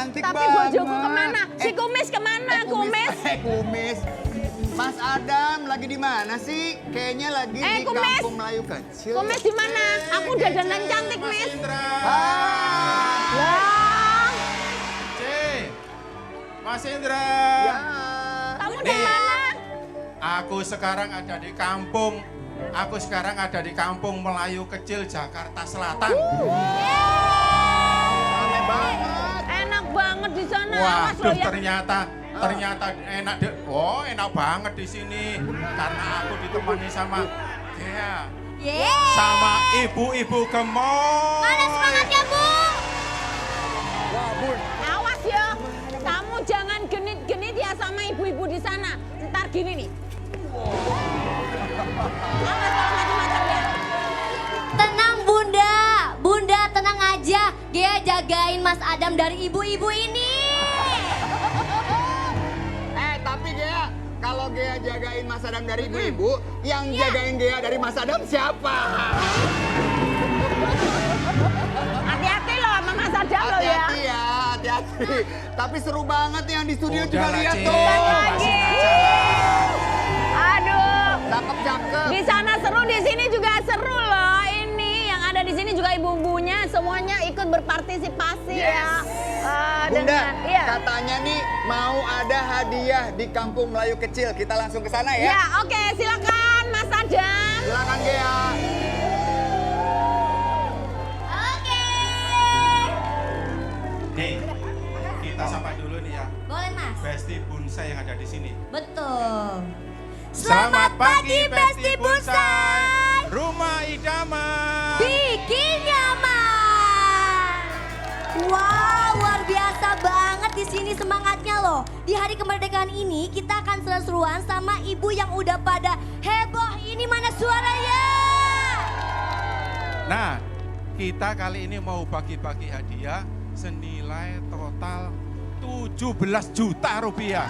cantik Tapi banget. bojoku kemana? Si Kumis kemana? Kumis? Kumis. Mas Adam lagi di mana sih? Kayaknya lagi di Kumis. Kampung Melayu Kecil. Kumis di mana? Aku udah dandan cantik, Mas Mis. Indra. Lah, Mas Indra. Ya. kamu di mana? Aku sekarang ada di kampung. Aku sekarang ada di Kampung Melayu Kecil, Jakarta Selatan. Rame banget. Enak banget di sana. Awas Waduh, loh ya. ternyata enak deh. Oh, enak banget di sini. Karena aku ditemani sama Gea, sama ibu-ibu gemoy. Mana semangatnya, Bu? Wah, Bun. Awas ya. Kamu jangan genit-genit ya sama ibu-ibu di sana. Ntar gini nih. Awas kalau macam-macam ya. Tenang, Bunda. Bunda, tenang aja. Gea jagain Mas Adam dari ibu-ibu ini. Tapi Gea, kalau Gea jagain Mas Adam dari ibu-ibu, yang jagain Gea dari Mas Adam siapa? Hati-hati loh sama Mas Adam loh ya. Hati-hati ya, hati-hati. Tapi seru banget nih yang di studio juga Udahlah, lihat Cik. tuh. Ikhlasin aja lah. Aduh. Cakep-cakep. Di sana seru, di sini juga seru loh. Ini yang ada di sini juga ibu-ibunya semuanya ikut berpartisipasi ya. Bunda, Iya. katanya nih mau ada hadiah di Kampung Melayu Kecil. Kita langsung ke sana ya. Ya, oke, silakan Mas Adam. Silakan Gea. Oke. Nih, kita sapa dulu nih ya. Boleh, Mas? Besti Bonsai yang ada di sini. Betul. Selamat pagi, Besti Bonsai. Rumah idaman. Bikin nyaman. Wow, luar biasa banget di sini semangatnya loh. Di hari kemerdekaan ini kita akan seru-seruan sama ibu yang udah pada heboh. Ini mana suaranya? Nah, kita kali ini mau bagi-bagi hadiah senilai total 17 juta rupiah.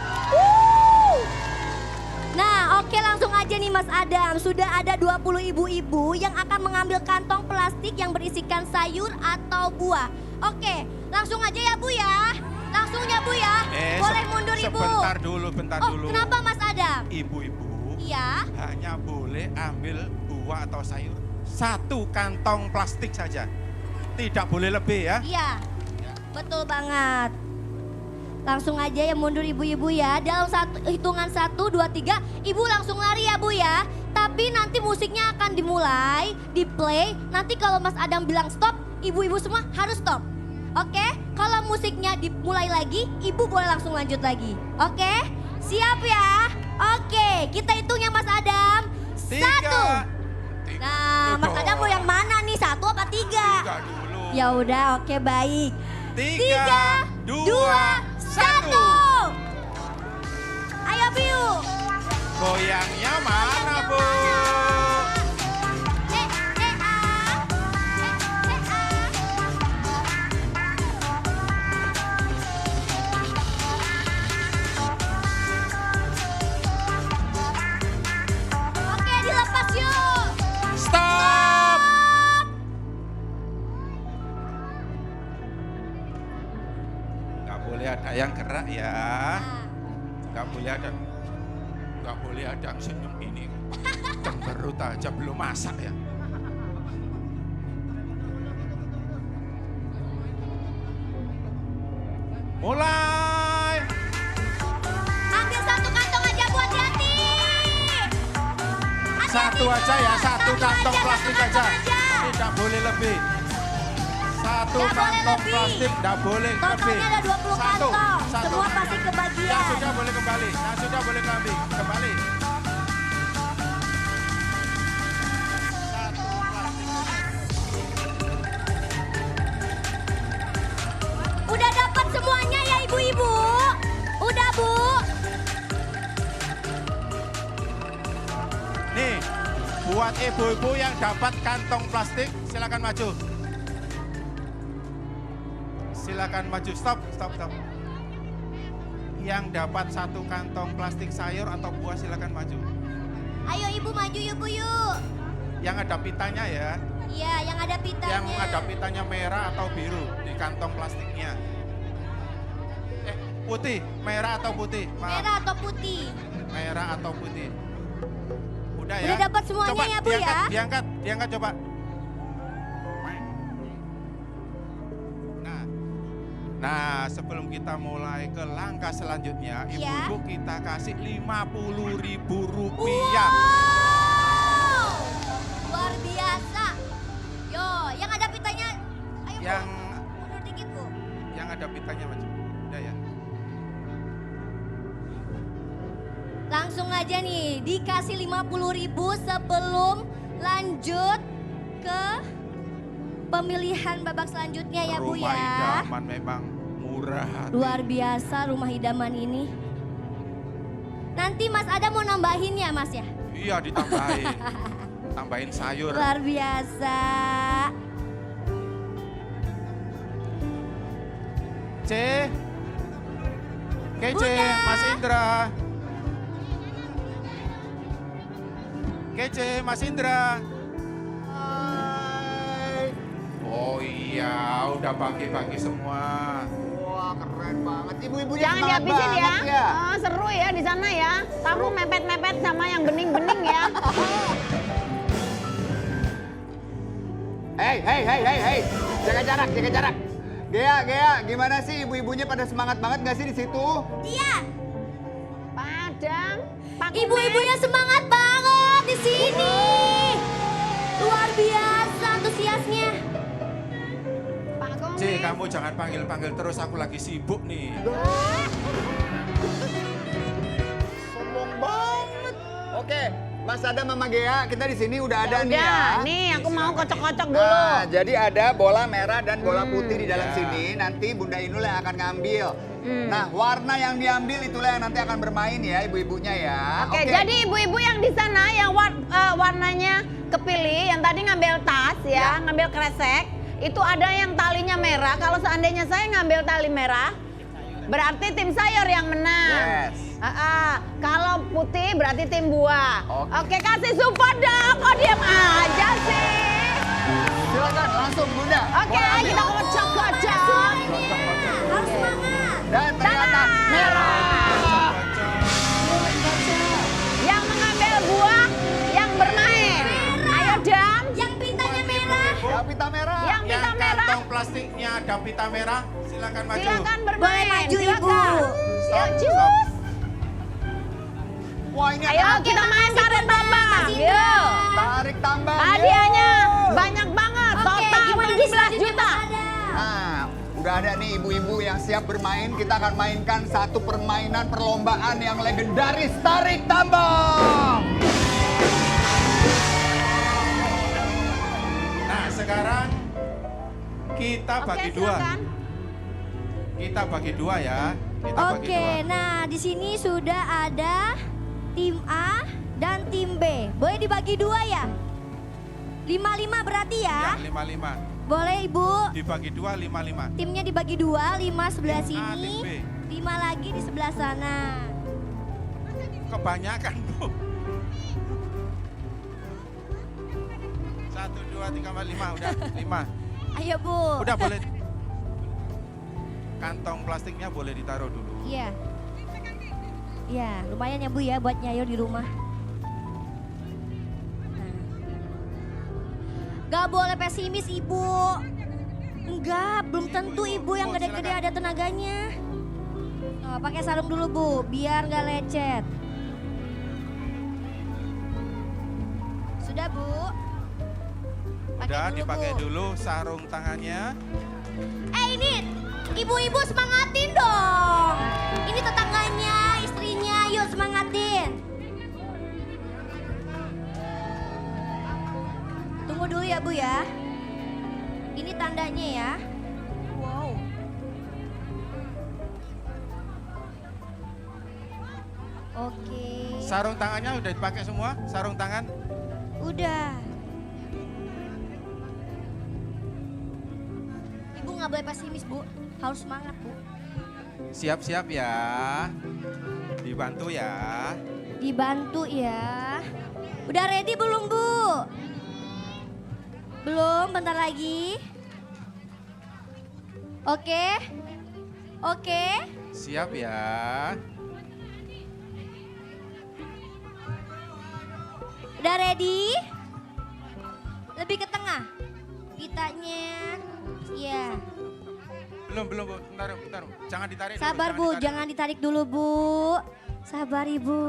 Nah, oke langsung aja nih Mas Adam. Sudah ada 20 ibu-ibu yang akan mengambil kantong plastik yang berisikan sayur atau buah. Oke, langsung aja ya Bu ya. Langsung ya Bu ya. Boleh mundur Ibu. Bentar Oh, dulu. kenapa Mas Adam? Ibu-ibu Iya. hanya boleh ambil buah atau sayur satu kantong plastik saja. Tidak boleh lebih ya. Iya. Betul banget. Langsung aja ya mundur ibu-ibu ya. Dalam hitungan 1, 2, 3, ibu langsung lari ya Bu ya. Tapi nanti musiknya akan dimulai, di-play. Nanti kalau Mas Adam bilang stop, ibu-ibu semua harus stop. Oke? Kalau musiknya dimulai lagi, ibu boleh langsung lanjut lagi. Oke? Siap ya? Oke, kita hitung ya Mas Adam. 1. Nah, Mas Adam mau yang mana nih? 1 apa 3? Tiga dulu. Ya udah, oke baik. 3, 2, 1. Ayo Biu. Goyangnya mana Bu? Oke, dilepas yuk. Stop! Gak boleh ada yang gerak ya. Gak boleh ada yang senyum ini. Cemberut aja belum masak ya. Mulai. Ambil 1 kantong aja buat hati. Satu aja ya, satu kantong plastik aja. aja. Tidak boleh lebih. Satu Nggak boleh kantong lebih. plastik, tidak boleh lebih. Totalnya ada 20 Satu, kantong. satu. Semua pasti kebagian. Yang sudah boleh kembali, yang sudah boleh kembali. Kembali. Satu plastik. Udah dapat semuanya ya ibu-ibu? Udah Bu? Nih, buat ibu-ibu yang dapat kantong plastik, silakan maju. Silakan maju, stop. Yang dapat 1 kantong plastik sayur atau buah silakan maju. Ayo ibu maju yuk Bu yuk. Yang ada pitanya ya, Iya yang ada pitanya. yang ada pitanya merah atau biru di kantong plastiknya. Putih, merah atau putih? Maaf. Merah atau putih? Merah atau putih? Udah ya. Udah dapat semuanya coba, ya, Bu, ya? Diangkat coba. Nah, sebelum kita mulai ke langkah selanjutnya, Iya. ibu-ibu kita kasih Rp50.000. Wow! Luar biasa. Yo, yang ada pitanya, ayo Bu, Yang mundur dikit Bu. yang ada pitanya maju. Udah ya. Langsung aja nih, dikasih 50.000 sebelum lanjut ke pemilihan babak selanjutnya ya Bu Rumah ya. idaman memang murah hati. Luar biasa rumah idaman ini. Nanti Mas Adam mau nambahin ya Mas ya? Iya ditambahin. Tambahin sayur. Luar biasa. C. Kece, Bunda. Mas Indra. Kece, Mas Indra. Hai. Oh iya, udah pagi-pagi semua. Wah, keren banget. Ibu-ibunya Jangan semangat dihabisin ya. banget ya. Oh, seru ya di sana ya. Kamu mepet-mepet sama yang bening-bening ya. Hei. Jaga jarak. Gea, gimana sih ibu-ibunya pada semangat banget gak sih di situ? Iya, Padang, Pak Kumet. ibu-ibunya semangat banget di sini. Luar biasa antusiasnya. Pak Kumet. C, kamu jangan panggil-panggil terus, aku lagi sibuk nih. Sombong banget. Oke, Mas Adam sama Gea, kita di sini udah ada nih ya. Udah, nih aku mau kocok-kocok dulu. Nah, jadi ada bola merah dan bola putih di dalam ya. sini. Nanti Bunda Inul yang akan ngambil. Nah, warna yang diambil itulah yang nanti akan bermain ya ibu-ibunya ya. Oke, jadi ibu-ibu yang di sana yang warnanya kepilih, yang tadi ngambil tas ya, ngambil kresek, itu ada yang talinya merah. Kalau seandainya saya ngambil tali merah, berarti tim sayur yang menang. Yes. Kalau putih berarti tim buah. Oke. Oke, kasih support dong. Kok diam aja sih? Silakan langsung Bunda. Oke, Bola kita ambil. kocok-kocok. Harus semangat. Dan ternyata merah. Yang mengambil buah, yang bermain. Ayo Dam. Yang pintanya merah. Ya, pita merah. Yang Yang pita merah. kantong plastiknya ada pita merah, silakan maju. Silakan bermain. Boleh maju, Ibu. Silakan. Yuk, cus. Wah, ini Ayo akan kita main tarik tambang. Mas Indra. Yuk. tarik tambang. Hadiahnya banyak banget. Oke, Total gimana 17 selanjutnya, juta. Mas Adam? Nah, udah ada nih ibu-ibu yang siap bermain. Kita akan mainkan satu permainan perlombaan yang legendaris, tarik tambang. Nah, sekarang kita Oke, bagi dua. silakan. Kita bagi dua ya. Kita bagi Oke, dua. nah di sini sudah ada tim A dan tim B. Boleh dibagi dua ya? 5-5 berarti Ya, ya? 5-5. Boleh Ibu? Dibagi dua, 5-5. Timnya dibagi dua, 5 sebelah Tim A, tim B. sini, 5 lagi di sebelah sana. Kebanyakan, Bu. 1, 2, 3, 4, 5. Udah, 5. Ayo Bu. Udah boleh. Kantong plastiknya boleh ditaruh dulu. Iya. Iya, lumayan ya Bu ya buat nyayur di rumah. Nah. Gak boleh pesimis Ibu. Enggak, belum tentu Ibu yang Bu, gede-gede silakan. ada tenaganya. Oh, pakai sarung dulu Bu, biar gak lecet. Sudah Bu. Pakai Udah dulu, dipakai Bu. dulu sarung tangannya. Ini ibu-ibu semangatin dong. Ini tetangganya, istrinya, yuk semangatin. Tunggu dulu ya Bu ya. Ini tandanya ya. Wow. Oke. Sarung tangannya udah dipakai semua? Sarung tangan? Udah. Ibu nggak boleh pesimis Bu, harus semangat Bu. Siap-siap ya. Dibantu ya. Dibantu ya. Udah ready belum Bu? Belum, bentar lagi. Oke. Oke. Siap ya. Udah ready? Lebih ke tengah. Pitanya. Iya. Belum, Bu. Bentar. Jangan ditarik. Sabar dulu, Bu, jangan ditarik dulu Bu. Sabar Ibu.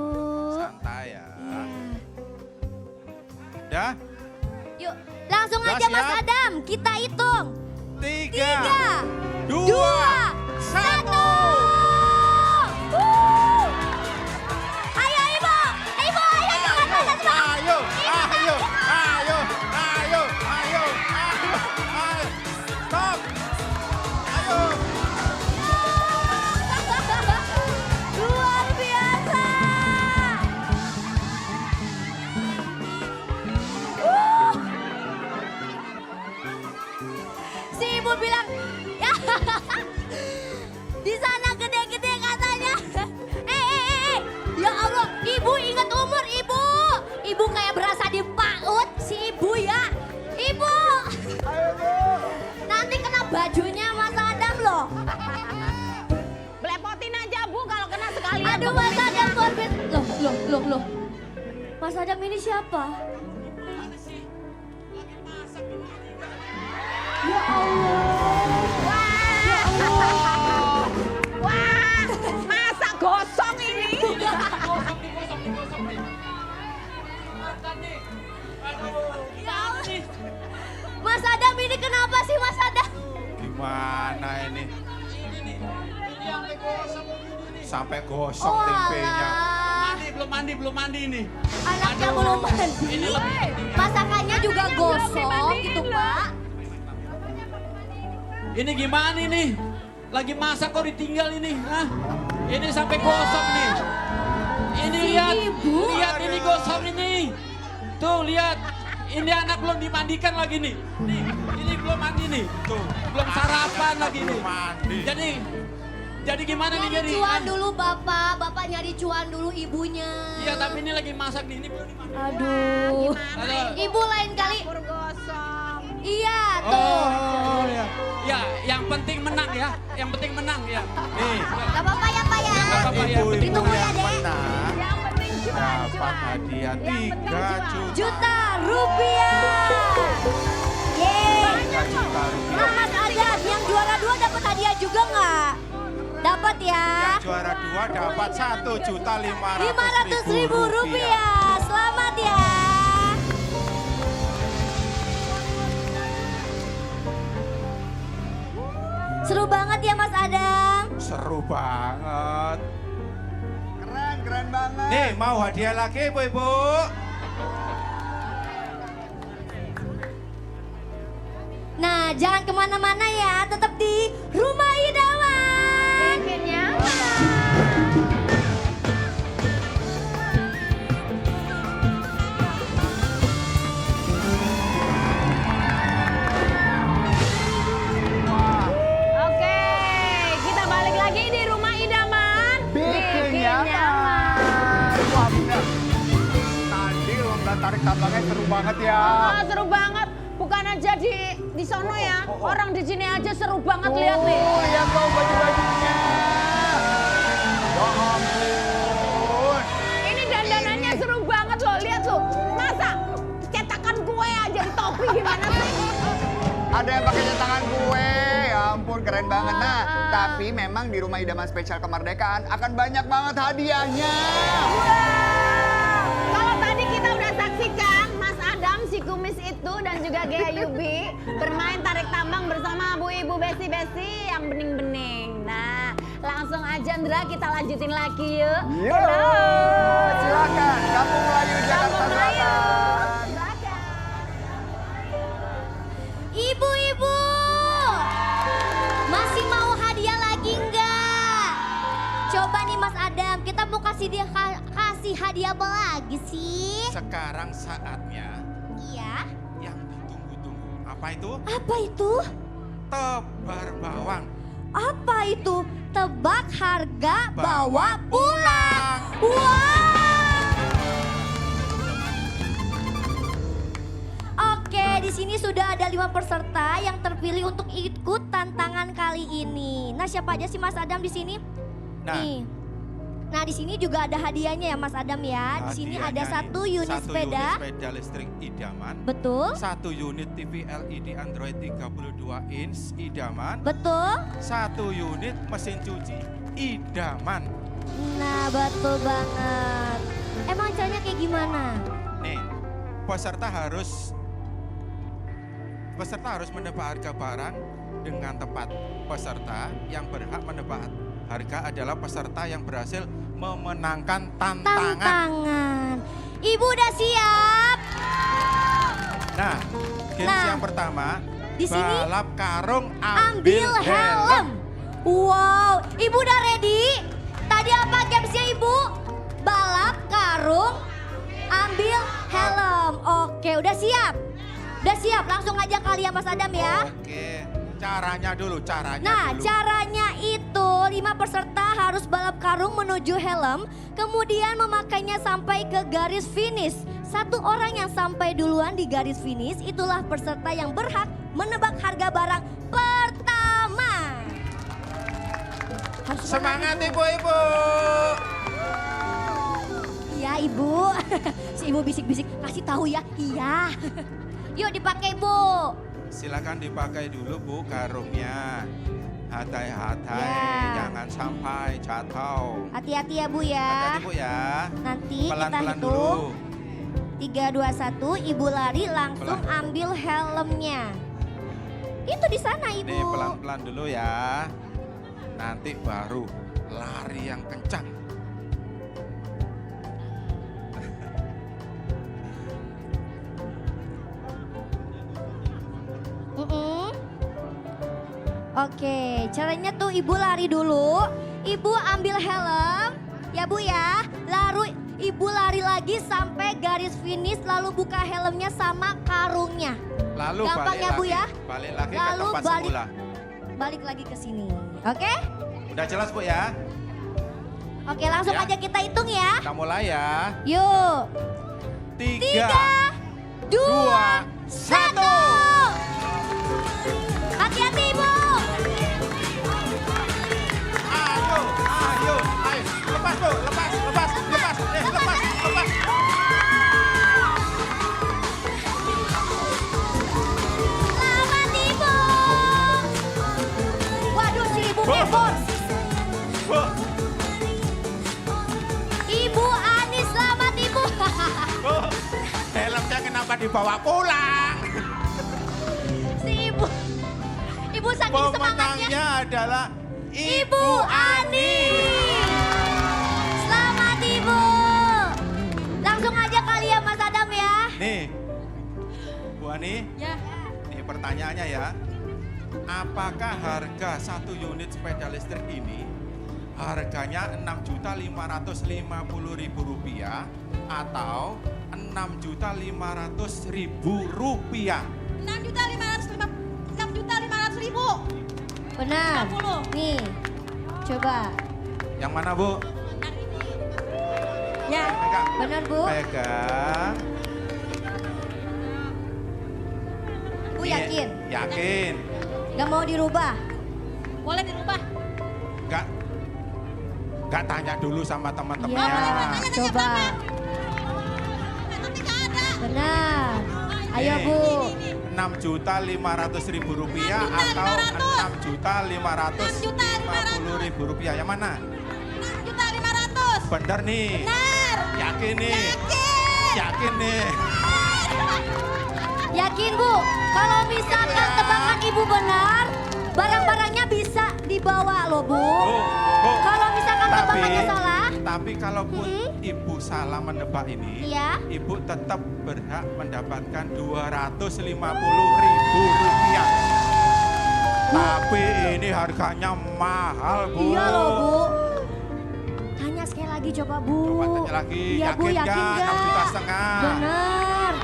Santai ya. Iya. Udah? Yuk, langsung Udah, aja Mas siap? Adam, kita hitung. 3, 2, 1. Ayo Ibu, ayo jangan pada semangat. Ayo. Stop. Ayo. Luar biasa. Si Ibu bilang, ya di sana gede-gede katanya. Ya Allah, Ibu ingat umur Ibu. Ibu kayak berasa di PAUD si Ibu ya. Ibu. Nanti kena bajunya Mas Adam loh. Belepotin aja Bu kalau kena sekalian. Aduh Mas Adam korbit. Loh. Mas Adam ini siapa? Ya Allah. Wah, masa gosong ini? Mas Adam ini kenapa sih Mas Adam? Gimana ini? Sampai gosong Oh, tempenya. alah. Belum mandi ini. Anaknya belum mandi. Masakannya juga gosong gitu Pak. Ini gimana ini? Lagi masak kok ditinggal ini, hah? Ini sampai gosong nih. Ini Si lihat, Ibu. lihat ini gosong ini. Tuh lihat, ini anak belum dimandikan lagi nih. Nih, ini belum mandi nih. Tuh, belum sarapan lagi nih. Belum mandi. Jadi gimana nih Nyari jadi? cuan dulu Bapak nyari cuan dulu ibunya. Iya, tapi ini lagi masak nih, ini belum dimandi. Aduh. Halo. Ibu lain kali. Dapur gosong. Iya tuh. Oh, ya. Ya, yang penting menang ya. Yang penting menang ya. Nih. Gak apa-apa ya Pak ya. Gak apa-apa ya. Ibu-ibu Ditunggu ya, yang Dek. menang Yang penting cuan. dapat hadiah Yang penting 3 cuan. juta. Juta rupiah. Yeay. 3 juta rupiah. Nah Mas Adam, yang juara 2 dapat hadiah juga nggak? Dapat ya. Yang juara 2 dapat 1.500.000 500.000 rupiah. Selamat ya. Seru banget ya Mas Adam. Seru banget. Keren banget. Nih, mau hadiah lagi Ibu-ibu? Nah jangan kemana-mana ya, tetap di Rumah Idaman. Bikin nyaman. Oke, kita balik lagi di Rumah Idaman. Bikin nyaman. Wah bener. Tadi lomba tarik tambangnya seru banget ya. Ah, seru banget. Bukan aja di sono ya. Orang di sini aja seru banget lihat nih. Oh, lihat dong baju-bajunya. Ya ampun. Ini dandanannya seru banget loh. Lihat loh. Masa cetakan kue aja di topi gimana sih? Ada yang pakai cetakan kue, ya ampun keren banget. Nah, tapi memang di Rumah Idaman Spesial Kemerdekaan akan banyak banget hadiahnya. Kalau tadi kita udah saksikan Mas Adam, si kumis itu dan juga Gea Yubi bermain tarik tambang bersama Bu Ibu Besi-Besi yang bening-bening. Nah, langsung aja Ndra kita lanjutin lagi yuk. Yo, silakan Kampung Melayu Jakarta Kampung Melayu. Selatan. Silakan. Ibu-ibu, masih mau hadiah lagi nggak? Coba nih Mas Adam, kita mau kasih hadiah apa lagi sih? Sekarang saatnya Iya. yang ditunggu-tunggu. Apa itu? Apa itu? Tebar bawang. Apa itu? Tebak harga bawa pulang. pulang. Wow. Oke, di sini sudah ada 5 peserta yang terpilih untuk ikut tantangan kali ini. Nah, siapa aja sih Mas Adam di sini? Nah. Nih. Nah di sini juga ada hadiahnya ya Mas Adam ya. Di sini ada Hadiahnya 1 unit satu sepeda. unit sepeda listrik idaman. Betul. 1 unit TV LED Android 32 inch idaman. Betul. 1 unit mesin cuci idaman. Nah betul banget. Emang caranya kayak gimana? Nih, peserta harus menebak harga barang dengan tepat. Peserta yang berhak menebak harga adalah peserta yang berhasil memenangkan tantangan. Tantangan. Ibu udah siap? Nah, games Nah, yang pertama, di sini balap karung Ambil helm. Wow, Ibu udah ready? Tadi apa gamesnya Ibu? Balap karung, ambil helm. Oke, udah siap? Udah siap, langsung aja kali ya Mas Adam ya. Oke, caranya dulu. Nah, caranya itu 5 peserta harus balap karung menuju helm, kemudian memakainya sampai ke garis finish. 1 orang yang sampai duluan di garis finish, itulah peserta yang berhak menebak harga barang pertama. Harus Semangat ibu-ibu. Iya Ibu, si Ibu bisik-bisik kasih tahu ya, iya. Yuk dipakai Bu. Silakan dipakai dulu Bu karungnya. Hatai-hatai, Ya. jangan sampai jatuh. Hati-hati ya Bu ya. Hati-hati Bu ya. Nanti kita Pelan-pelan hitung. dulu. 3, 2, 1, Ibu lari langsung Pelan. ambil helmnya. Itu di sana Ibu. Nih pelan-pelan dulu ya. Nanti baru lari yang kencang. Oke, caranya tuh Ibu lari dulu. Ibu ambil helm, ya Bu ya. Lalu Ibu lari lagi sampai garis finish lalu buka helmnya sama karungnya. Lalu Gampang balik ya, lagi. Bu, ya? Balik lagi Lalu ke tempat balik. semula. Balik lagi ke sini. Oke? Udah jelas Bu ya? Oke, langsung Ya. aja kita hitung ya. Kita mulai ya. Yuk. 3, 2, 1. 1. Hati-hati Ibu. Ayo. Lepas Bu, lepas. Lepas. Selamat Ibu. Waduh si Ibu kebon. Bu, Ibu Ani selamat Ibu. Bu. Helmnya kenapa dibawa pulang? Si Ibu. Ibu saking semangatnya. Pemenangnya adalah Ibu Ani. Selamat Ibu. Langsung aja kali ya Mas Adam ya. Nih, Bu Ani, Ya. nih pertanyaannya ya. Apakah harga 1 unit sepeda listrik ini harganya Rp6.550.000 atau Rp6.500.000? 6.500.000. Benar. 50. Nih. Coba. Yang mana Bu? Ya. Pegang. Benar Bu. Pegang. Bu Nih, yakin? Yakin. Gak mau dirubah? Boleh dirubah. Gak tanya dulu sama teman-temannya. Iya. Coba. Tapi nggak ada. Benar. Ayo Nih. Bu. Rp6.500.000 atau Rp6.550.000. Yang mana? 6.500.000. Bener nih. Benar. Yakin nih. Yakin nih. Yakin Bu? Kalau misalkan tebakan Ibu benar, barang-barangnya bisa dibawa loh Bu. Bu. Kalau misalkan tebakannya salah, Tapi kalaupun Ibu salah menebak ini, iya. Ibu tetap berhak mendapatkan Rp250.000. Tapi ini harganya mahal Bu. Iya loh Bu. Tanya sekali lagi coba Bu. Coba tanya lagi, Iya Bu, yakin yakin nggak? nggak? 6,5 juta. Bener.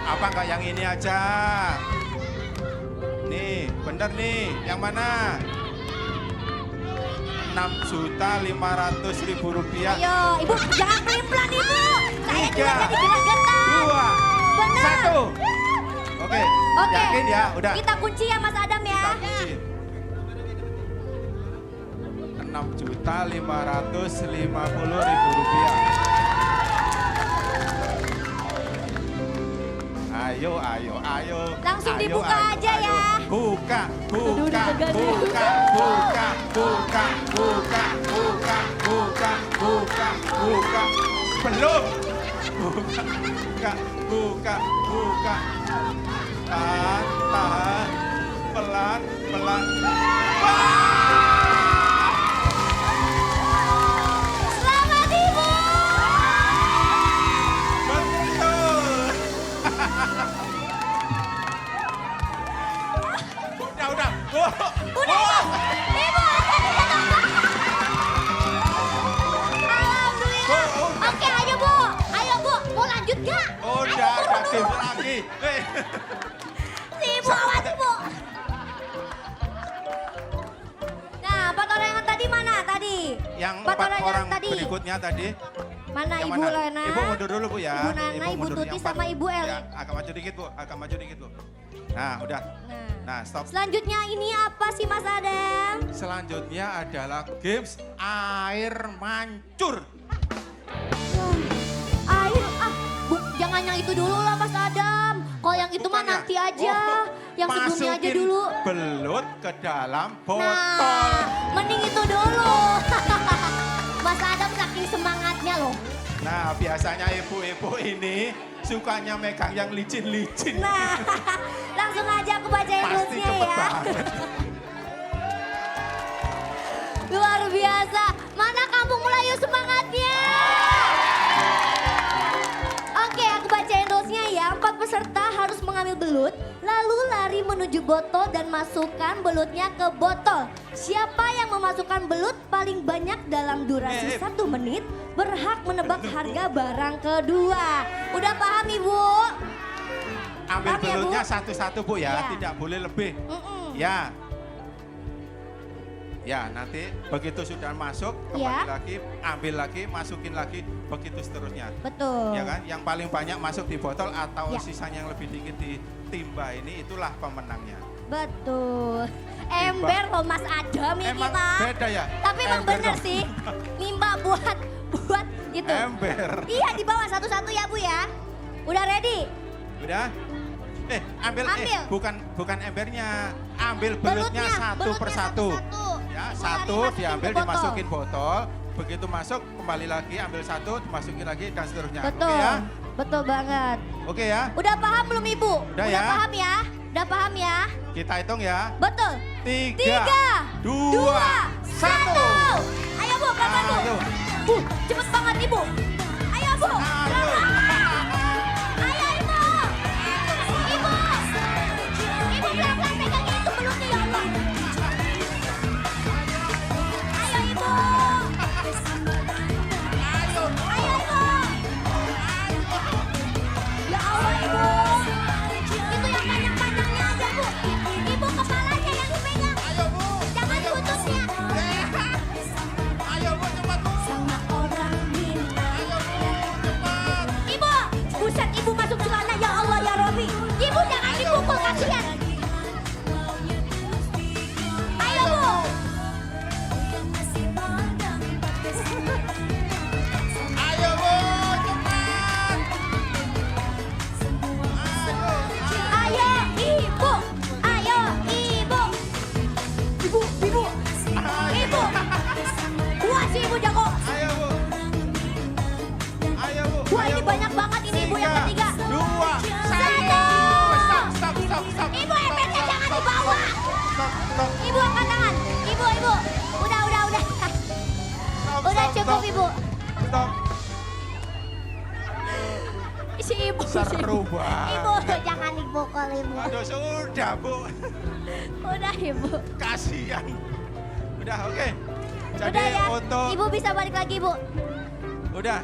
Apa enggak yang ini aja? Nih, bener nih. Yang mana? Rp6.500.000. Ayo Ibu, jangan pelin-pelan Ibu. Saya 3, juga jadi gerak-gerak. 2, Benar. 1. Oke, Oke. yakin ya? Udah. Kita kunci ya Mas Adam ya. Kita kunci. 6.550.000 rupiah. Ayo. Langsung Ayo, dibuka aja ya. Buka. Belum. Buka. Tahan. Pelan. Selamat Ibu. Betul. Udah. Udah Ibu. Alhamdulillah. Oke ayo Bu. Mau lanjut gak? Udah, ada game lagi. Si Ibu awas Ibu. Nah, 4 orang yang tadi mana tadi? Yang 4 4 orang orang yang tadi. berikutnya tadi. Mana Yang Ibu mana? Lena? Ibu mundur dulu Bu ya. Ibu Nana, Ibu mundur. Tuti Yang sama empat. Ibu Eli. Ya, agak maju dikit Bu. Nah, udah. Nah, stop. Selanjutnya ini apa sih Mas Adam? Selanjutnya adalah games air mancur. Air, jangan yang itu dulu lah Mas Adam. Kalau yang itu mah Bukannya. nanti aja. Yang sebelumnya aja Masukin dulu. belut ke dalam botol. Nah, mending itu dulu. Mas Adam saking semangatnya loh. Nah, biasanya ibu-ibu ini sukanya megang yang licin-licin. Nah, langsung aja aku bacain Pasti rulesnya cepet ya. banget. Luar biasa. Mana kampung Melayu semangatnya? Oke, aku bacain rulesnya ya. 4 peserta harus mengambil belut, lalu lari menuju botol dan masukkan belutnya ke botol. Siapa yang memasukkan belut paling banyak dalam durasi 1 menit berhak menebak harga barang kedua. Udah paham Ibu? Ambil Paham ya, Bu? belutnya satu-satu Bu ya, Ya. tidak boleh lebih. Mm-mm. Ya. Ya, nanti begitu sudah masuk, Ya. kembali lagi, ambil lagi, masukin lagi, begitu seterusnya. Betul. Ya kan? Yang paling banyak masuk di botol atau Ya. sisanya yang lebih dikit di timba ini, itulah pemenangnya. Betul. Ember loh Mas Adam ini Emang mah. beda ya? Tapi emang Ember bener dong. sih. Nimba buat itu. Ember. Iya di bawah satu-satu ya Bu ya. Udah ready? Udah? Ambil. Ambil. Bukan embernya. Ambil belutnya satu persatu. Ya, Mau satu lari masukin diambil ke botol. dimasukin botol. Begitu masuk kembali lagi ambil satu dimasukin lagi dan seterusnya. Betul. Oke ya? Betul banget. Oke ya? Udah paham belum Ibu? Udah ya. paham ya? Udah paham ya? Kita hitung ya. Betul. 3, 2, 1. Ayo Bu, pelan Bu. Ayo. Cepet banget Ibu. Ayo Bu. Ayo. Ayo Ibu. Ibu. Ibu pelan-pelan pegang itu belutnya ya Allah. Ayo Ibu. Ayo Ibu. Ya Allah Ibu. Itu yang panjang-panjangnya aja Bu. Ibu kepalanya yang dipegang. Ayo Bu. Jangan lututnya. Ayo Bu cepat Bu. Sama orang Minang. Ayo Bu cepat. Ibu, buset Ibu masuk celana ya Allah ya Robi. Ibu jangan dipukul kasihan. Ayo Bu. Ayo Bu cepat. Ayo Ibu. Ayo Ibu. Ibu. Ibu. Wah si Ibu jago. Ayo Bu. Ayo Bu. Wah Ayo, ini Bu. banyak banget ini Ibu yang 3, ketiga. 2, 1. Stop. Ibu embernya jangan dibawa. Stop. Ibu angkat tangan. Ibu. Udah. Udah cukup Ibu. Stop. Si Ibu. Seru banget. Ibu jangan dipukul Ibu. Aduh sudah Bu. Udah Ibu. Kasihan. Udah oke. Jadi Udah ya. untuk Ibu bisa balik lagi Ibu. udah.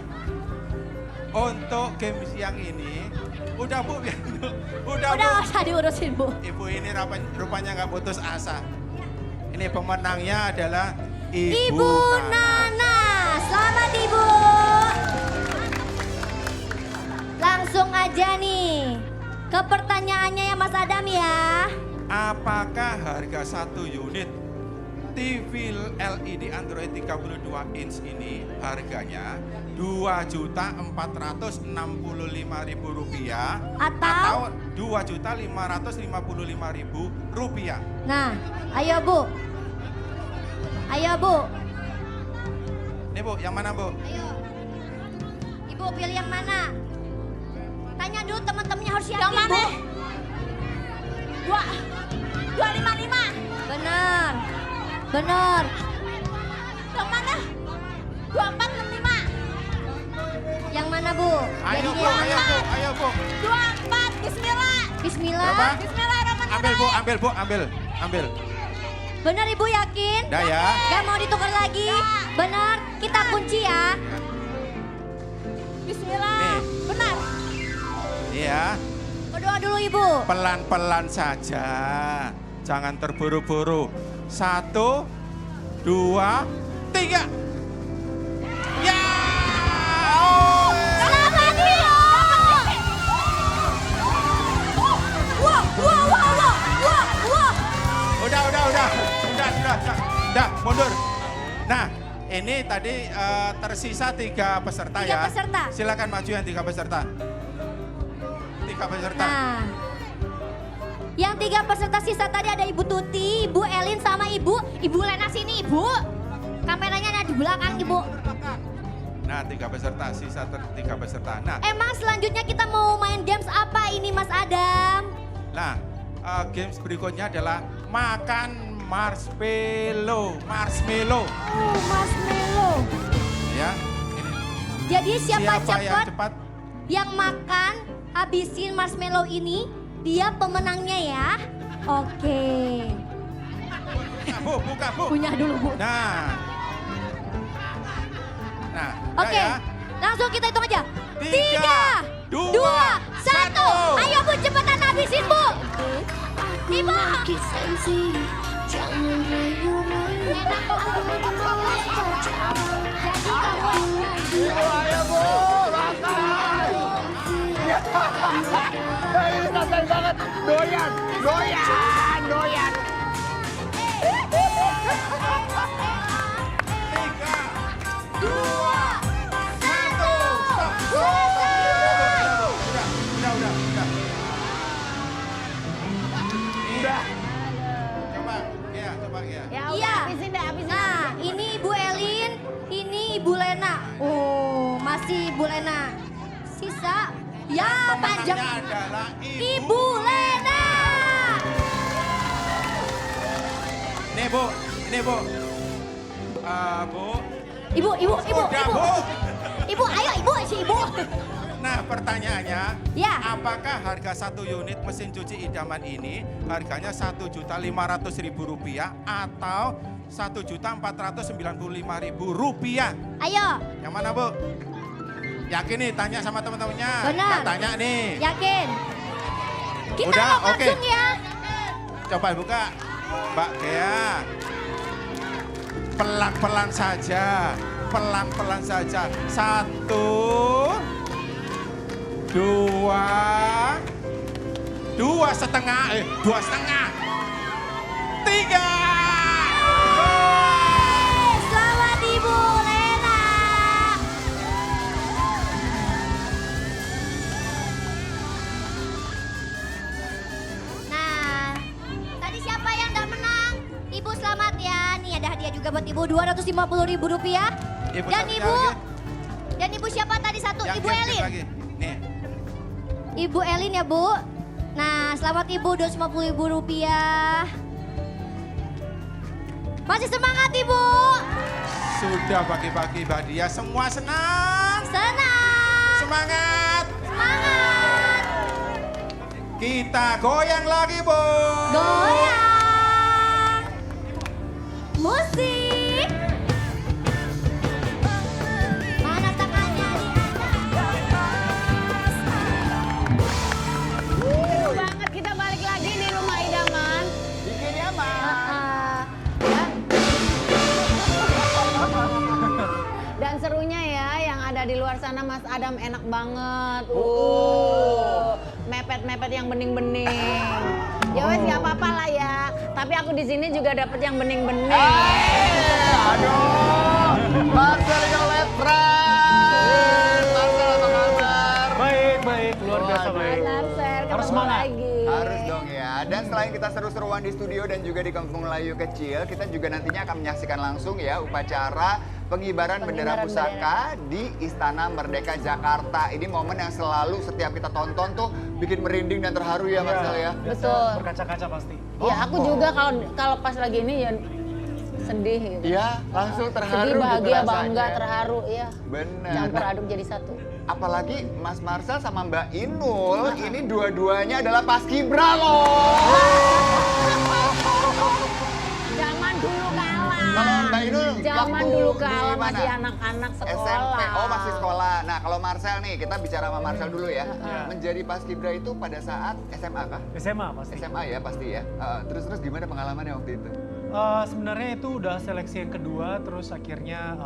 Untuk games yang ini udah Bu biar dulu. Udah Udah Bu. gak usah diurusin Bu. Ibu ini rupanya nggak putus asa. Ini pemenangnya adalah Ibu Nana. Selamat Ibu. Langsung aja nih ke pertanyaannya ya Mas Adam ya. Apakah harga 1 unit TV LED Android 32 inch ini harganya Rp2.465.000 Atau? Rp2.555.000. Nah, ayo Bu. Ayo Bu. Nih Bu, yang mana Bu? Ayo. Ibu pilih yang mana? Tanya dulu teman-temannya harus yakin Yang mana? Bu. 255. Benar. Benar. Yang mana? 2465. Yang mana Bu? Ayo Bu, Jadinya ayo Bu, ayo Bu. 24. Bismillah. Bismillah. Berapa? Bismillahirrahmanirrahim. Ambil Bu, ambil Bu, ambil. Benar Ibu yakin? Dah ya. Gak mau ditukar lagi? Benar. Kita kunci ya. Bismillah. Nih. Benar. Iya, Berdoa dulu Ibu. pelan-pelan saja. Jangan terburu-buru. 1, 2, 3. Ya! Oh, Selamat Ibu. Wah, wah, wah, wah, wah, wah. Udah, mundur. Nah, ini tadi tersisa 3 peserta Tiga ya. peserta. Silakan maju yang 3 peserta. 3 peserta. Nah, yang 3 peserta sisa tadi ada Ibu Tuti, Ibu Elin sama Ibu Lena sini Ibu. Kameranya ada di belakang Ibu. Nah, 3 peserta, sisa 3 peserta. Nah, Emang selanjutnya kita mau main games apa ini Mas Adam? nah, games berikutnya adalah makan marshmallow. Marshmallow. Ya, ini. Jadi siapa yang cepat cepat? yang makan habisin marshmallow ini, dia pemenangnya ya. Oke. Buka, Bu. Punya dulu Bu. Nah, udah Oke, ya. langsung kita hitung aja. 3, 2, 1. Ayo Bu, cepetan habisin Bu. Ibu. Ayo Bu, makan. Ini santai banget. Doyan. 3, 2, 1. Udah. Coba ya. Ya udah, Iya. habisin deh, habisin. Nah, ini Ibu Elin, ini Ibu Lena. Oh, masih Ibu Lena. Sisa, ya panjang. Pemenangnya adalah Ibu Lena. Nih Bu. Bu. Ibu. Udah, Bu. Ibu, ayo Ibu, si Ibu. Nah, pertanyaannya, Ya. apakah harga 1 unit mesin cuci idaman ini harganya Rp1.500.000 atau Rp1.495.000? Ayo, Yang mana, Bu? Yakin nih, tanya sama teman-temannya. Benar. Nggak tanya nih. yakin? Kita Udah, mau oke. langsung ya. Coba buka, Mbak Gea. Pelan-pelan saja. 1, 2, 2,5, 2,5, 3. Selamat Ibu Lena. Nah, tadi siapa yang udah menang? Ibu selamat ya. Nih ada hadiah juga buat Ibu, Rp250.000. Ibu Dan satunya Ibu, lagi. dan Ibu siapa tadi satu? Yang Ibu diam Elin. lagi. Nih, Ibu Elin ya Bu. Nah selamat Ibu, Rp250.000. Masih semangat Ibu. sudah bagi-bagi hadiah, semua senang. Senang. Semangat. Semangat. Kita goyang lagi, Bu. Goyang. Musik. Mana tangannya Seru banget kita balik lagi di rumah idaman. Bikinnya mah. Dan serunya ya yang ada di luar sana Mas Adam enak banget. Mepet-mepet yang bening-bening. Ya wes nggak apa-apa lah ya. Tapi aku di sini juga dapat yang bening-bening. Aduh, Marcelino Letran. Marcel apa kabar? Baik, luar biasa baik. Marcel, Harus ketemu semangat. lagi. Harus dong ya. Dan selain kita seru-seruan di studio dan juga di Kampung Melayu Kecil, kita juga nantinya akan menyaksikan langsung ya upacara pengibaran bendera Pengibaran pusaka di Istana Merdeka Jakarta. Ini momen yang selalu setiap kita tonton tuh bikin merinding dan terharu ya Marcel ya. Biasa Betul. Berkaca-kaca pasti. Ya aku juga kalau pas lagi ini ya sedih gitu. Iya, langsung terharu Sedih, gitu bahagia, rasanya. bangga, terharu ya. Bener. Campur Nah, aduk jadi satu. apalagi Mas Marcel sama Mbak Inul, ini dua-duanya adalah paskibra loh. Zaman dulu kala. Kalau Mbak Inul Zaman waktu dulu di kala mana? masih anak-anak sekolah. SMP, oh masih sekolah. Nah kalau Marcel nih, kita bicara sama Marcel dulu ya. Menjadi paskibra itu pada saat SMA kah? SMA pasti. SMA ya pasti ya. Terus gimana pengalamannya waktu itu? Sebenarnya itu udah seleksi yang kedua, terus akhirnya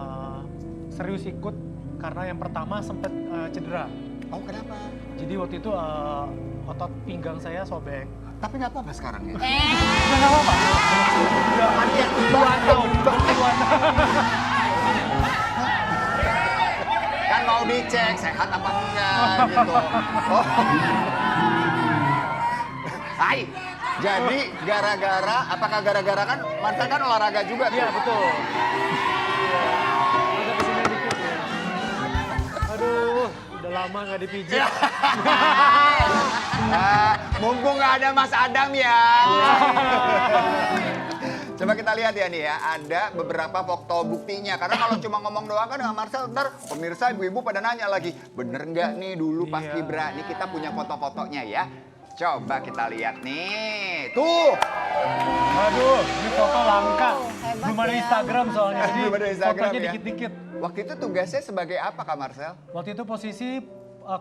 serius ikut karena yang pertama sempat cedera. Oh kenapa? Jadi waktu itu otot pinggang saya sobek. Tapi nggak apa-apa sekarang ya. Nggak apa-apa. Udah ada puluhan tahun. Kan mau dicek sehat apa enggak gitu. Oh. Hai. Jadi apakah gara-gara kan Marcel kan olahraga juga tuh? Iya betul. Agak kesini dikit ya. Aduh, udah lama nggak dipijit. Mumpung nggak ada Mas Adam ya. Coba kita lihat ya nih ya, ada beberapa foto buktinya. Karena kalau cuma ngomong doang kan sama Marcel, ntar pemirsa ibu-ibu pada nanya lagi, bener nggak nih dulu pas Iya. Kibra? Nih kita punya foto-fotonya ya. Coba kita lihat nih, tuh. Aduh, ini foto langka. hebat Belum ada ya. Instagram soalnya, jadi Belum ada Instagram fotonya ya. dikit-dikit. Waktu itu tugasnya sebagai apa Kak Marcel? Waktu itu posisi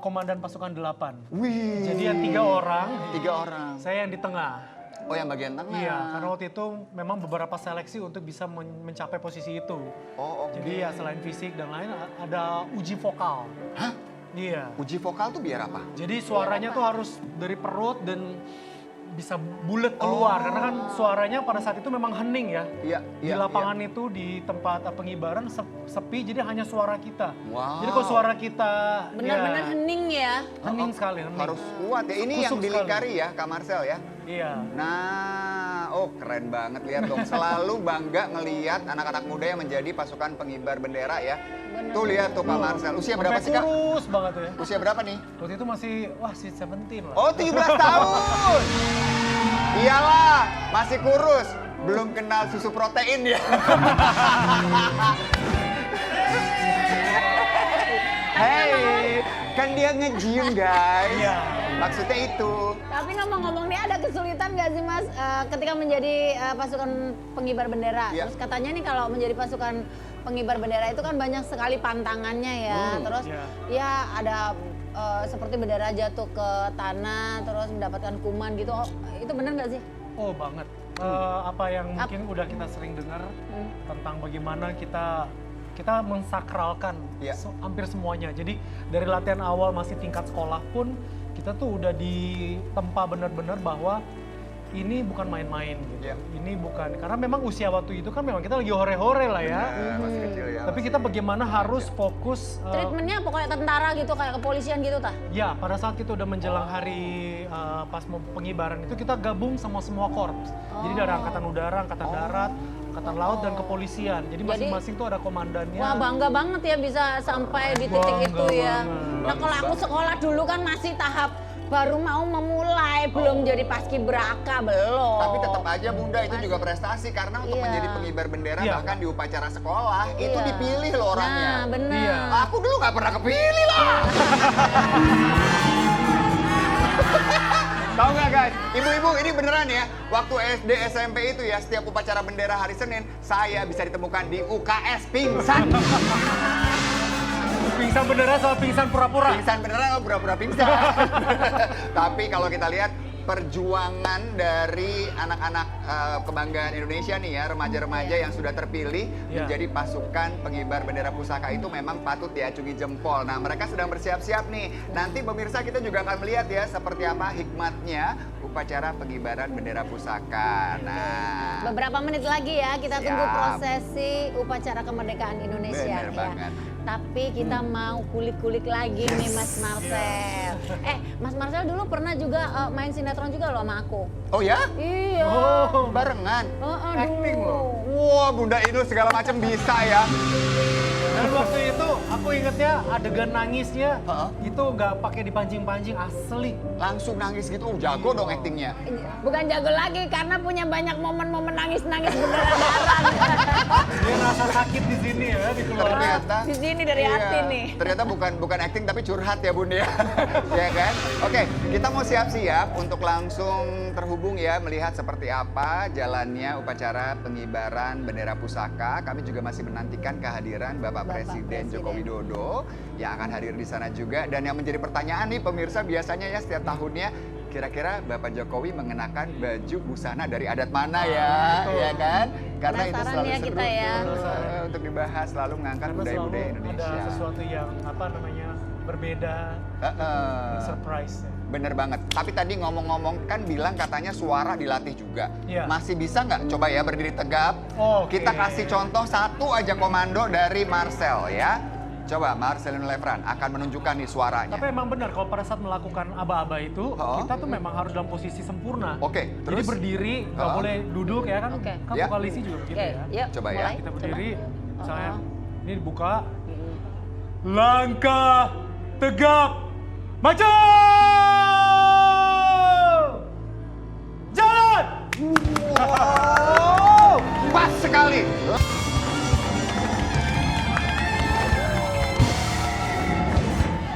komandan pasukan 8. Wih. Jadi yang 3 orang, 3 orang. saya yang di tengah. Oh yang bagian tengah. Iya, karena waktu itu memang beberapa seleksi untuk bisa mencapai posisi itu. Oh oke. Jadi ya selain fisik dan lain ada uji vokal. Hah? Iya. Uji vokal tuh biar apa? Jadi suaranya tuh harus dari perut dan bisa bulat keluar karena kan suaranya pada saat itu memang hening ya. Iya, Di iya, lapangan itu di tempat pengibaran sepi jadi hanya suara kita. Wow. Jadi kalau suara kita Benar-benar ya, hening ya. hening sekali, hening. Harus kuat ya. Ini yang Kusuk di sekali. Lingkari ya Kak Marcel ya. Iya. Nah, oh keren banget lihat dong. Selalu bangga ngelihat anak-anak muda yang menjadi pasukan pengibar bendera ya. Tuh lihat tuh Kak Marcel. Usia berapa sih Kak? Kurus banget tuh ya. Usia berapa nih? Waktu itu masih si 17 lah. Oh 17 tahun. Iyalah, masih kurus. Belum kenal susu protein ya. Hey, kan dia nge-gym guys. Iya. Maksudnya itu. Tapi ngomong-ngomong nih ada kesulitan nggak sih Mas ketika menjadi pasukan pengibar bendera? Iya. Terus katanya nih kalau menjadi pasukan pengibar bendera itu kan banyak sekali pantangannya ya. Terus Iya. ya ada seperti bendera jatuh ke tanah, terus mendapatkan kuman gitu. Oh, itu benar nggak sih? Oh banget. Apa yang mungkin udah kita sering dengar tentang bagaimana kita mensakralkan Iya. hampir semuanya. Jadi dari latihan awal masih tingkat sekolah pun kita tuh udah ditempa benar-benar bahwa ini bukan main-main gitu. Iya. Ini bukan karena memang usia waktu itu kan memang kita lagi hore-hore lah ya. Nah, masih kecil ya. Tapi kita bagaimana harus fokus Treatmentnya pokoknya tentara gitu kayak kepolisian gitu tah? ya pada saat kita udah menjelang hari pas mau pengibaran itu kita gabung sama semua korps. Jadi dari angkatan udara, angkatan darat, angkatan laut dan kepolisian. Jadi masing-masing tuh ada komandannya. Wah bangga banget ya bisa sampai di titik Bangga itu ya. banget. Nah kalau aku sekolah dulu kan masih tahap baru mau memulai, belum jadi paskibraka, belum. Tapi tetap aja Bunda itu juga prestasi karena untuk Iya. menjadi pengibar bendera Iya. bahkan di upacara sekolah itu Iya. dipilih loh orangnya. Nah benar. Iya. Aku dulu nggak pernah kepilih lah. Tahu nggak guys, ibu-ibu ini beneran ya. Waktu SD SMP itu ya setiap upacara bendera hari Senin saya bisa ditemukan di UKS pingsan. Pingsan beneran sama pingsan pura-pura. Pingsan beneran atau pura-pura pingsan. Tapi kalau kita lihat perjuangan dari anak-anak kebanggaan Indonesia nih ya, remaja-remaja yang sudah terpilih Iya. menjadi pasukan pengibar bendera pusaka itu memang patut diacungi jempol. Nah, mereka sedang bersiap-siap nih. Nanti pemirsa kita juga akan melihat ya seperti apa hikmatnya upacara pengibaran bendera pusaka. Nah, Beberapa menit lagi ya kita tunggu Siap. prosesi upacara kemerdekaan Indonesia Bener ya. banget. Tapi kita mau kulik-kulik lagi nih Mas Marcel. Mas Marcel dulu pernah juga main sinetron juga loh sama aku. oh ya? Iya. Oh, Barengan. Acting loh. Wah, Bunda Inul segala macam bisa ya. Dan waktu itu aku ingetnya adegan nangisnya Heeh. itu nggak pakai dipancing-pancing, asli. Langsung nangis gitu, jago dong aktingnya. Bukan jago lagi karena punya banyak momen-momen nangis-nangis berdarah-darah. Dia rasa sakit di sini ya, di keluar. Ternyata Di sini dari iya, hati nih. Ternyata bukan acting tapi curhat ya Bun ya. Ya kan? Oke, kita mau siap-siap untuk langsung terhubung ya melihat seperti apa jalannya upacara pengibaran bendera pusaka. Kami juga masih menantikan kehadiran Bapak Presiden Joko Widodo yang akan hadir di sana juga. Dan yang menjadi pertanyaan nih pemirsa biasanya ya setiap tahunnya kira-kira Bapak Jokowi mengenakan baju busana dari adat mana ya, betul. ya kan? Karena itu Penasaran selalu ya seru kita ya. tuh, untuk dibahas, selalu mengangkat Karena selalu budaya-budaya Indonesia. ada sesuatu yang apa namanya berbeda, surprise. Ya. Bener banget. Tapi tadi ngomong-ngomong kan bilang katanya suara dilatih juga. Iya. Masih bisa nggak coba ya berdiri tegap? Oke. Kita kasih contoh satu aja komando dari Marcel ya. Coba Marcelino Lefran akan menunjukkan nih suaranya. Tapi emang benar kalau pada saat melakukan aba-aba itu Oh. kita tuh memang harus dalam posisi sempurna. Oke, Jadi terus? berdiri, nggak Oh. boleh duduk ya kan? Oke. Kan Ya. vokalisi juga begitu Oke, ya. yuk. Coba ya. mulai. Kita berdiri, Coba. misalnya Oh. ini dibuka, langkah tegap, maju, jalan. Wow, pas sekali.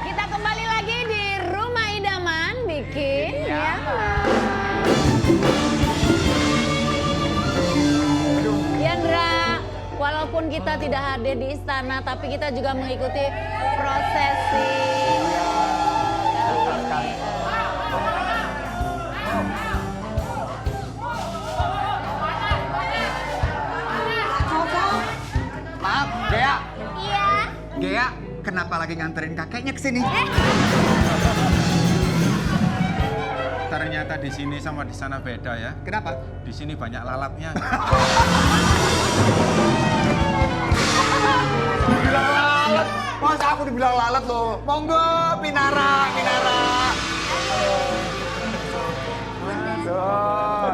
Kita kembali lagi di Rumah Idaman bikin ya. Yandra, walaupun kita tidak hadir di istana, tapi kita juga mengikuti prosesi kali ini. Maaf, Gea. Iya. Gea, kenapa lagi nganterin kakeknya ke sini? Ternyata di sini sama di sana beda ya. Kenapa? Di sini banyak lalatnya. Dibilang lalat. Masa aku dibilang lalat loh? Monggo, Pinara, Pinara. Tuh.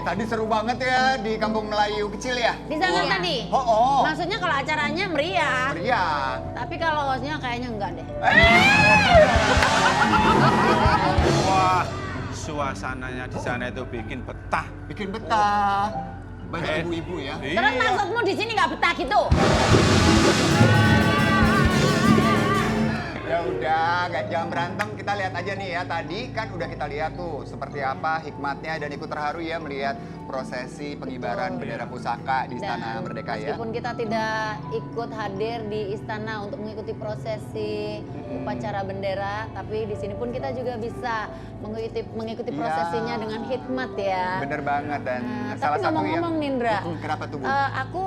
Tadi seru banget ya di Kampung Melayu kecil ya? Di sana Iya. tadi. Oh. Maksudnya kalau acaranya meriah, Meriah. tapi kalau hostnya kayaknya enggak deh. Wah, suasananya di sana itu bikin betah. Bikin betah. Banyak ibu-ibu ya. Terus maksudmu di sini nggak betah gitu? Ya udah, gak jangan berantem. Kita lihat aja nih ya. Tadi kan udah kita lihat tuh seperti apa hikmatnya dan ikut terharu ya melihat prosesi pengibaran bendera pusaka di Istana Merdeka ya. Meskipun kita tidak ikut hadir di istana untuk mengikuti prosesi upacara bendera, tapi di sini pun kita juga bisa mengikuti Iya. prosesinya dengan hikmat ya. Bener banget dan Nah, salah tapi satu ngomong-ngomong yang... Nindra, Kenapa tuh Bu? aku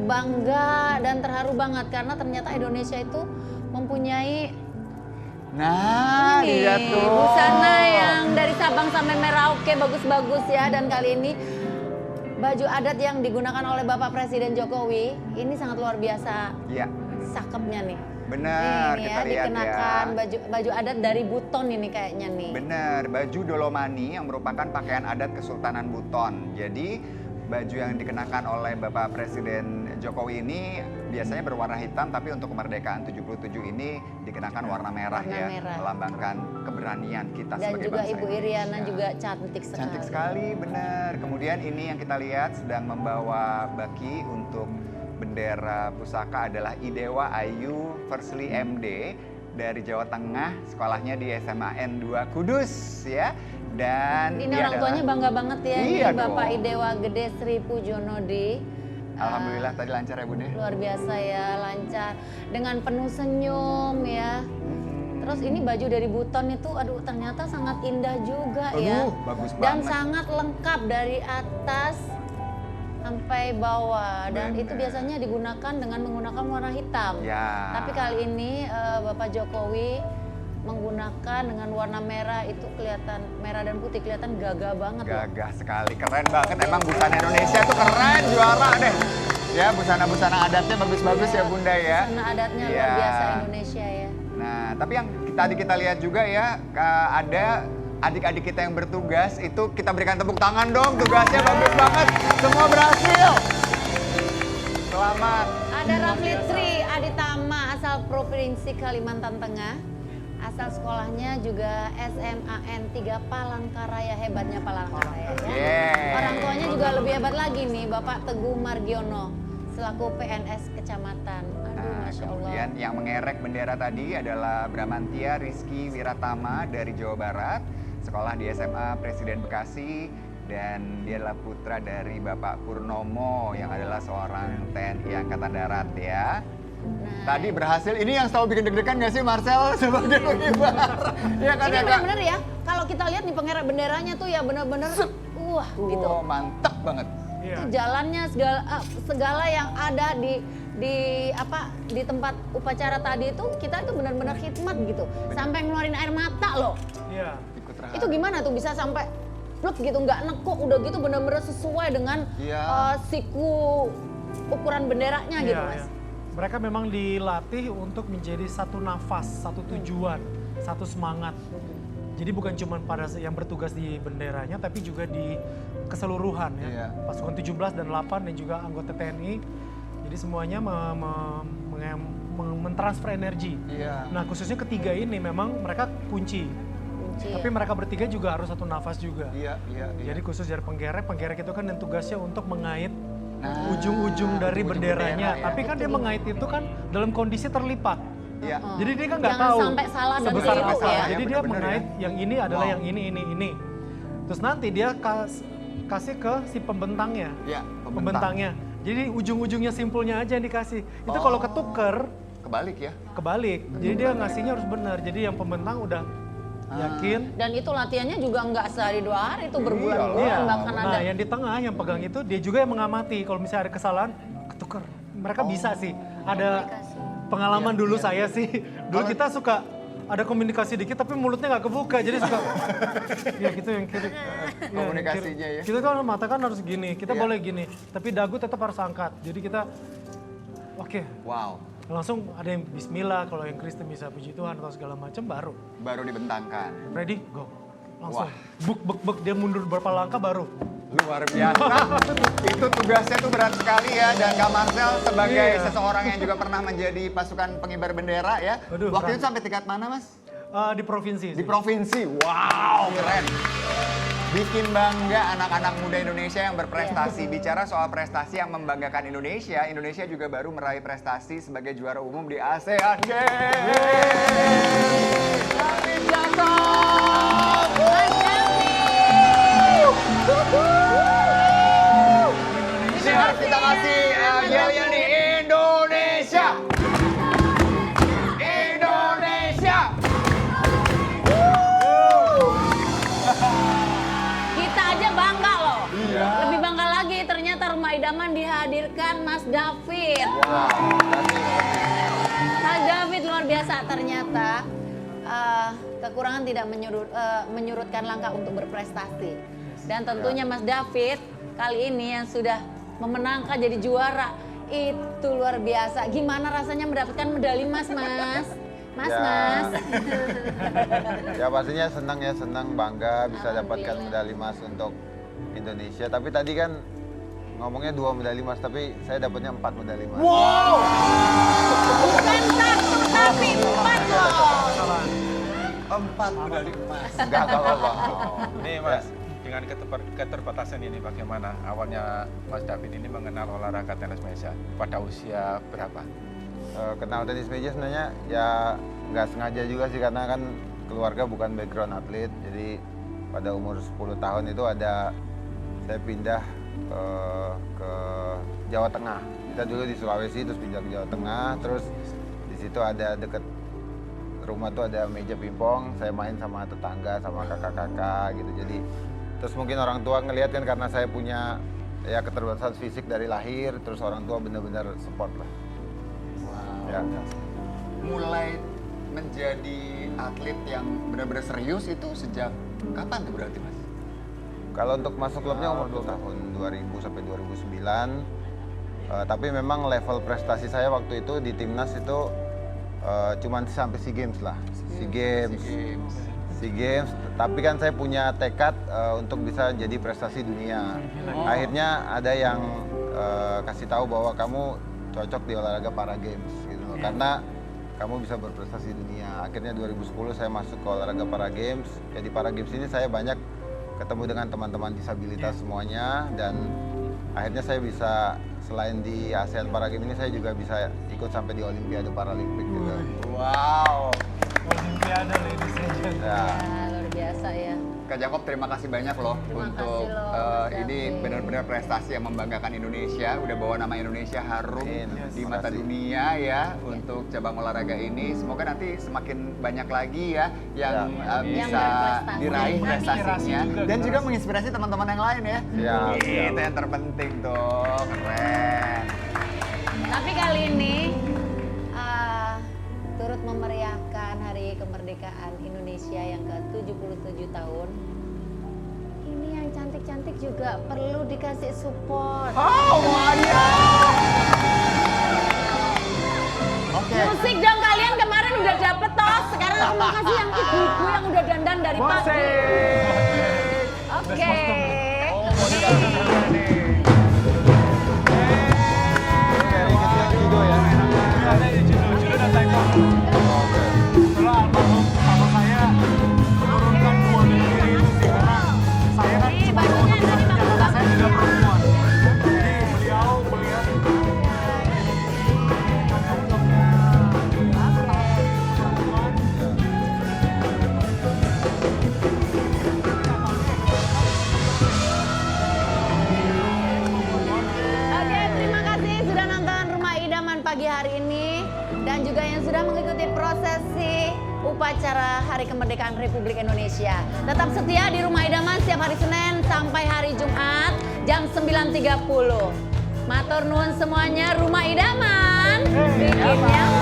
bangga dan terharu banget karena ternyata Indonesia itu mempunyai Nah, ini, iya tuh. busana yang dari Sabang sampai Merauke bagus-bagus ya, dan kali ini baju adat yang digunakan oleh Bapak Presiden Jokowi ini sangat luar biasa Iya, cakepnya nih. bener Ini kita lihat dikenakan ya. baju adat dari Buton ini kayaknya nih. Bener, baju Dolomani yang merupakan pakaian adat Kesultanan Buton. Jadi baju yang dikenakan oleh Bapak Presiden Jokowi ini biasanya berwarna hitam, tapi untuk kemerdekaan 77 ini dikenakan warna merah Warna ya, merah. melambangkan keberanian kita Dan sebagai juga bangsa Ibu Iriana Indonesia. juga cantik sekali. Cantik sekali, bener. Kemudian ini yang kita lihat sedang membawa baki untuk bendera pusaka adalah Idewa Ayu Firstly MD dari Jawa Tengah, sekolahnya di SMAN 2 Kudus ya. Dan Ini dia orang tuanya adalah- bangga banget ya, Iya ini Bapak dong. Idewa Gede Sri Pujonodi. Alhamdulillah tadi lancar ya Bunda. Luar biasa ya, lancar. Dengan penuh senyum ya. Terus ini baju dari Buton itu, aduh ternyata sangat indah juga ya. Bagus Dan banget. sangat lengkap dari atas sampai bawah. Dan itu Bener. biasanya digunakan dengan menggunakan warna hitam. Ya. Tapi kali ini Bapak Jokowi menggunakan dengan warna merah, itu kelihatan merah dan putih, kelihatan gagah banget loh. Gagah sekali, keren banget. Emang busana Indonesia tuh keren, juara deh. Ya, busana-busana adatnya bagus-bagus ya Bunda ya. Busana adatnya Iya. luar biasa Indonesia ya. Nah, tapi yang tadi kita lihat juga ya, ada adik-adik kita yang bertugas, itu kita berikan tepuk tangan dong, tugasnya bagus banget. Semua berhasil. Selamat. Ada Rafli Tri Aditama asal Provinsi Kalimantan Tengah. Asal sekolahnya juga SMAN 3 Palangkaraya, hebatnya Palangkaraya ya. Yeay. Orang tuanya juga lebih hebat lagi nih, Bapak Teguh Margiono selaku PNS kecamatan. Aduh, Nah, Masya Allah. kemudian yang mengerek bendera tadi adalah Bramantia Rizky Wiratama dari Jawa Barat, sekolah di SMA Presiden Bekasi, dan dia adalah putra dari Bapak Purnomo yang adalah seorang TNI Angkatan Darat ya. Nah, Tadi berhasil, ini yang selalu bikin deg-degan gak sih Marcel sebagai pengibar? Iya kan ini ya Kak? benar-benar ya, kalau kita lihat nih pengerek benderanya tuh ya benar-benar wah gitu. Oh, mantap banget. Iya. Itu jalannya segala yang ada di tempat upacara tadi itu kita itu benar-benar khidmat gitu. Sampai ngeluarin air mata loh. Iya. Ikut terharu. Itu gimana tuh bisa sampai plek gitu, nggak nekuk, udah gitu benar-benar sesuai dengan Iya. siku ukuran benderanya gitu Iya, Mas. iya. Mereka memang dilatih untuk menjadi satu nafas, satu tujuan, satu semangat. Jadi bukan cuma pada yang bertugas di benderanya, tapi juga di keseluruhan ya. Iya. Pasukan 17 dan 8 dan juga anggota TNI. Jadi semuanya mentransfer energi. Iya. Nah khususnya ketiga ini memang mereka kunci. Kunci Tapi ya. mereka bertiga juga harus satu nafas juga. Iya. Jadi khusus dari penggerek itu kan yang tugasnya untuk mengait Nah, ujung-ujung dari ujung benderanya. bendera ya. Tapi kan dia mengait itu kan dalam kondisi terlipat. Iya. Oh. Jadi dia kan nggak Jangan tahu sampai salah dan sebesar keliru apa. ya. Jadi dia Bener-bener mengait ya. yang ini adalah Wow. yang ini. Terus nanti dia kasih ke si pembentangnya. Iya, Pembentangnya. Jadi ujung-ujungnya simpulnya aja yang dikasih. Itu Oh. kalau ketuker Kebalik ya. kebalik. Jadi dia ngasihnya harus benar. Jadi yang pembentang udah yakin. Dan itu latihannya juga nggak sehari 2 hari, itu berbulan-bulan Iya. bahkan ada. Nah, yang di tengah yang pegang itu dia juga yang mengamati. Kalau misalnya ada kesalahan, ketuker. Mereka bisa sih. Ada pengalaman dulu saya sih. Dulu kita suka ada komunikasi dikit tapi mulutnya nggak kebuka. Jadi suka ya gitu yang kiri. Ya, Komunikasinya ya. Kita kan mata kan harus gini. Kita Iya. boleh gini. Tapi dagu tetap harus angkat. Jadi kita oke. Wow. Langsung ada yang bismillah, kalau yang Kristen bisa puji Tuhan atau segala macam Baru dibentangkan. ready go. Langsung Wah. buk dia mundur berapa langkah baru. Luar biasa. Itu tugasnya tuh berat sekali ya. Dan Kak Marcel sebagai Iya. seseorang yang juga pernah menjadi pasukan pengibar bendera ya. Aduh, Waktu berat. itu sampai tingkat mana Mas? Di provinsi. Di sih. provinsi. Wow, keren. Bikin bangga anak-anak muda Indonesia yang berprestasi. Bicara soal prestasi yang membanggakan Indonesia, Indonesia juga baru meraih prestasi sebagai juara umum di ASEAN Games. David Jacob. Siap, kita kasih yel-yel nih Indonesia. Indonesia. Kita aja bangga loh. Iya. Lebih bangga lagi ternyata Rumah Idaman dihadirkan Mas David. Mas David luar biasa ternyata. Kekurangan tidak menyurutkan langkah untuk berprestasi. Dan tentunya Mas David kali ini yang sudah memenangkan jadi juara itu luar biasa. Gimana rasanya mendapatkan medali Mas? Mas. Ya. Ya pastinya senang bangga bisa dapatkan medali emas untuk Indonesia. Tapi tadi kan ngomongnya 2 medali emas, tapi saya dapatnya 4 medali emas. Wow. Bukan 1 tapi 4 loh. 4 medali emas. Enggak apa-apa. Nih Mas, dengan keterbatasan ini bagaimana awalnya Mas David ini mengenal olahraga tenis meja pada usia berapa? Kenal tenis meja sebenarnya ya nggak sengaja juga sih, karena kan keluarga bukan background atlet. Jadi pada umur 10 tahun itu saya pindah ke Jawa Tengah. Kita dulu di Sulawesi terus pindah ke Jawa Tengah, terus di situ ada deket rumah tuh ada meja pingpong, saya main sama tetangga, sama kakak-kakak gitu. Jadi terus mungkin orang tua ngelihat kan karena saya punya ya keterbatasan fisik dari lahir, terus orang tua benar-benar support lah. Ya. Mulai menjadi atlet yang benar-benar serius itu sejak kapan tuh berarti Mas? Kalau untuk masuk klubnya umur tahun 2000 sampai 2009. Tapi memang level prestasi saya waktu itu di timnas itu cuman sampai SEA Games lah. SEA Games. Tapi kan saya punya tekad untuk bisa jadi prestasi dunia. Akhirnya ada yang kasih tahu bahwa kamu cocok di olahraga para games gitu loh. Karena kamu bisa berprestasi dunia. Akhirnya 2010 saya masuk ke olahraga para games. Jadi para games ini saya banyak ketemu dengan teman-teman disabilitas semuanya dan akhirnya saya bisa selain di ASEAN Para Games ini saya juga bisa ikut sampai di Olimpiade Paralimpik gitu. Wow. Olimpiade ladies and gentlemen. Ya. Ya, luar biasa ya. Kak Jakob terima kasih banyak loh Terima untuk kasih loh, ini David. benar-benar prestasi yang membanggakan Indonesia. Udah bawa nama Indonesia harum Amin. di Terima mata kasih. dunia ya untuk cabang olahraga ini. Semoga nanti semakin banyak lagi ya yang Yang bisa berprestasi. diraih prestasinya Menginspirasi juga, dan juga generasi. menginspirasi teman-teman yang lain ya. Siap, siap. Itu yang terpenting tuh, keren. Tapi kali ini turut memeriahkan Hari Kemerdekaan Indonesia yang ke-77 tahun. Ini yang cantik-cantik juga perlu dikasih support. Oh, Oke. Musik dong kalian kemarin udah dapet toh. Sekarang aku mau kasih yang ibu-ibu yang udah dandan dari pagi. Oke. Dari kecil judo ya. Ada di judo dan taekwondo. Setelah almarhum papa saya menurunkan 2 mili itu sih karena saya kan Nih, cuma bajunya untuk dari karena Bang saya juga perempuan. Jadi beliau melihat Oke, terima kasih sudah nonton Rumah Idaman pagi hari ini dan juga yang sudah mengikuti prosesi upacara Hari Kemerdekaan Republik Indonesia. Tetap setia di Rumah Idaman setiap hari Senin sampai hari Jumat jam 9.30. Matur nuwun semuanya, Rumah Idaman bikin yang